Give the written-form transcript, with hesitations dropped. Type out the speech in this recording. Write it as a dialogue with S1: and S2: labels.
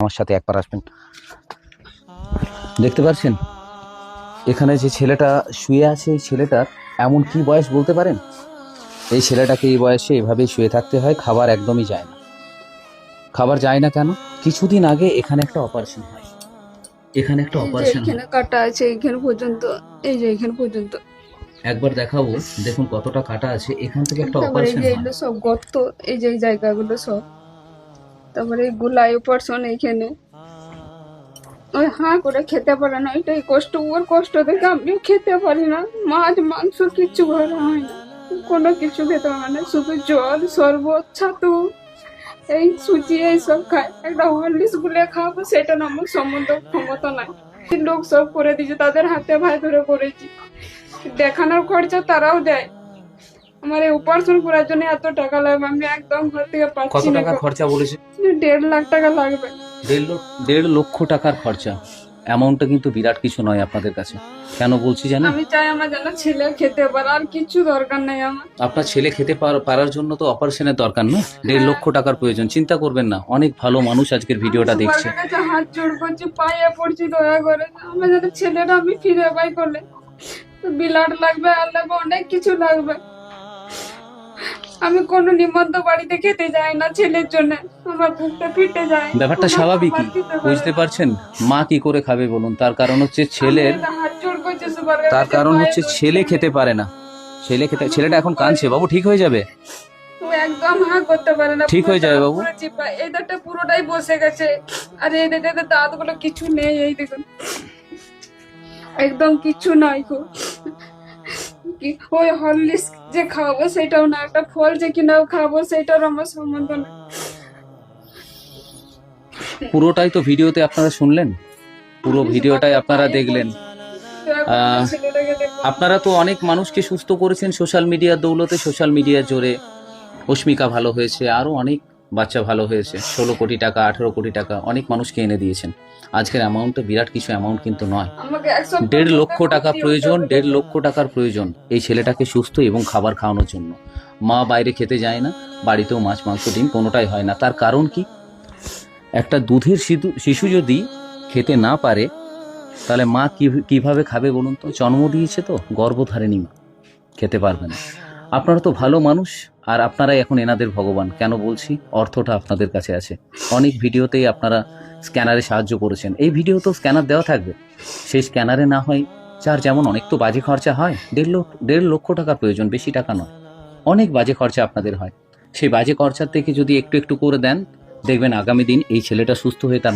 S1: আমার সাথে একবার আসবেন। দেখতে পাচ্ছেন এখানে যে ছেলেটা শুয়ে আছে, এই ছেলেটার এমন কি বয়স বলতে পারেন? এই ছেলেটাকে এই বয়সে এভাবেই শুয়ে থাকতে হয়। খাবার একদমই যায় না। খাবার যায় না কেন? কিছুদিন আগে এখানে একটা অপারেশন হয়। এখানে একটা অপারেশন হয়।
S2: এখানে কাটা আছে এখানে পর্যন্ত, এই যে এখানে পর্যন্ত।
S1: একবার দেখাবো, দেখুন কতটা কাটা আছে। এখান থেকে একটা
S2: তারপরে এই
S1: অপারেশন
S2: যে
S1: হয়।
S2: এগুলো সব গর্ত, এই যে এই জায়গাগুলো সব। তারপরে গোলাই অপারেশন এইখানে। ওই করে খেতে পারে না, এটাই কষ্ট। ওর কষ্ট দেখে আমিও খেতে পারি না। মাছ মাংস কিচ্ছু ঘরে হয় না, কোনো কিছু খেতে পারে না, শুধু জল শরবত ছাতু এই সুজি এইসব খায়। একটা হরলিক্স গুলে খাবো, সেটা না আমার সম্বন্ধ ক্ষমতা নাই। লোক সব করে দিয়েছে, তাদের হাতে ভাই ধরে করেছি। দেখানোর খরচা তারাও দেয়। আমার এই অপারেশন করার জন্য এত টাকা লাগবে, আমি একদম ঘর থেকে
S1: কত
S2: পাচ্ছি না।
S1: টাকা খরচা বলেছে?
S2: 1.5 লাখ টাকা লাগবে।
S1: 1.5 লক্ষ টাকার খরচা। অ্যামাউন্টটা কিন্তু বিরাট কিছু নয় আপনাদের কাছে। কেন বলছি জানেন?
S2: আমি চাই আমার যেন ছেলে খেতে পারে, আর কিছু দরকার নেই আমার।
S1: আপনার ছেলে খেতে পারার জন্য তো অপারেশনের দরকার না। 1.5 লক্ষ টাকার প্রয়োজন। চিন্তা করবেন না, অনেক ভালো মানুষ আজকের ভিডিওটা দেখছে।
S2: সবার কাছে হাত জোড় করছি, পায়ে পড়ছি, দয়া করে আমার যেন ছেলেটা আমি ফিরে পাই। করলে বিলাট লাগবে, আর লাগবে অনেক কিছু লাগবে। আমি কোনো নিমন্ত্রণ বাড়িতে খেতে যাই না ছেলের জন্য, আমার বুকটা ফিটে যায়।
S1: ব্যাপারটা স্বাভাবিকই, বুঝতে পারছেন? মা কি করে খাবে বলুন? তার কারণ হচ্ছে ছেলের,
S2: হাত জোড় করছি সবার
S1: তার
S2: কাছে,
S1: কারণ
S2: পায়ে
S1: হচ্ছে
S2: ধরছি।
S1: ছেলে খেতে পারে না। ছেলেটা এখন কাঁদছে। বাবু ঠিক হয়ে যাবে,
S2: ও একদম করতে পারে না।
S1: ঠিক হয়ে যাবে বাবু।
S2: পুরো চিপা, এই দাঁতটা পুরোটাই বসে গেছে। আর এই দাঁতে দাঁতগুলো কিছু নেই, এই দেখুন একদম কিছু নাই গো। কি ওই হরলিক্স যে খাবো সেটাও না, একটা ফল যে কিনাও খাবো সেটার আমার সম্বন্ধ না।
S1: পুরোটাই তো ভিডিওতে আপনারা শুনলেন, পুরো ভিডিওটাই আপনারা দেখলেন। আপনারা তো অনেক মানুষকে সুস্থ করেছেন সোশ্যাল মিডিয়ার দৌলতে, সোশ্যাল মিডিয়ার জোরে। অস্মিকা ভালো হয়েছে, আরো অনেক বাচ্চা ভালো হয়েছে। 16 কোটি টাকা, 18 কোটি টাকা অনেক মানুষকে এনে দিয়েছেন। আজকের অ্যামাউন্টটা বিরাট কিছু অ্যামাউন্ট কিন্তু নয়। 1.5 লক্ষ টাকা প্রয়োজন, 1.5 লক্ষ টাকার প্রয়োজন এই ছেলেটাকে সুস্থ এবং খাবার খাওয়ানোর জন্য। মা বাইরে খেতে যায় না, বাড়িতেও মাছ মাংস ডিম কোনোটাই হয় না। তার কারণ কি? একটা দুধের শিশু যদি খেতে না পারে, তাহলে মা কিভাবে খাবে বলুন তো? জন্ম দিয়েছে তো, গর্ভধারিণী মা খেতে পারবে না। আপনারা তো ভালো মানুষ, আর আপনারাই এখন এনাদের ভগবান। কেন বলছি? অর্থটা আপনাদের কাছে আছে। অনেক ভিডিওতেই আপনারা স্ক্যানারে সাহায্য করেছেন। এই ভিডিও তো স্ক্যানার দেওয়া থাকবে, সেই স্ক্যানারে না হয় যার যেমন, অনেক তো বাজে খরচা হয়। 1.5 লক্ষ টাকার প্রয়োজন, বেশি টাকা নয়। অনেক বাজে খরচা আপনাদের হয়। সেই বাজে খরচার থেকে যদি একটু একটু করে দেন, দেখবেন আগামী দিন এই ছেলেটা সুস্থ হয়ে তার